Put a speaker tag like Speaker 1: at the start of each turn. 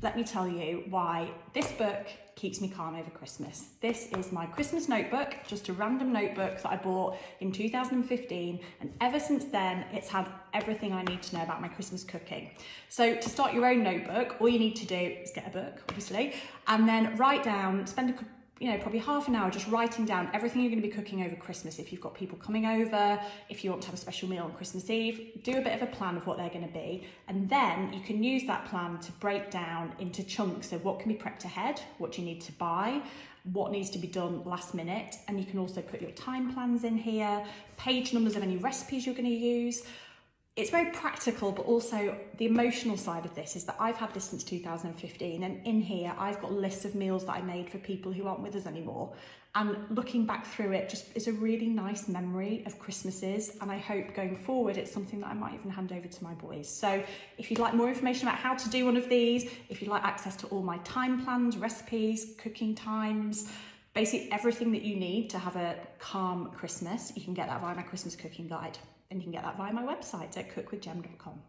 Speaker 1: let me tell you why this book keeps me calm over Christmas. This is my Christmas notebook, just a random notebook that I bought in 2015, and ever since then it's had everything I need to know about my Christmas cooking. So to start your own notebook, all you need to do is get a book, obviously, and then write down, spend probably half an hour just writing down everything you're going to be cooking over Christmas. If you've got people coming over, if you want to have a special meal on Christmas Eve, do a bit of a plan of what they're going to be. And then you can use that plan to break down into chunks of what can be prepped ahead, what you need to buy, what needs to be done last minute. And you can also put your time plans in here, page numbers of any recipes you're going to use. It's very practical, but also the emotional side of this is that I've had this since 2015, and in here I've got lists of meals that I made for people who aren't with us anymore. And looking back through it just is a really nice memory of Christmases, and I hope going forward it's something that I might even hand over to my boys. So if you'd like more information about how to do one of these, if you'd like access to all my time plans, recipes, cooking times, basically everything that you need to have a calm Christmas, you can get that via my Christmas cooking guide. And you can get that via my website at cookwithgem.com.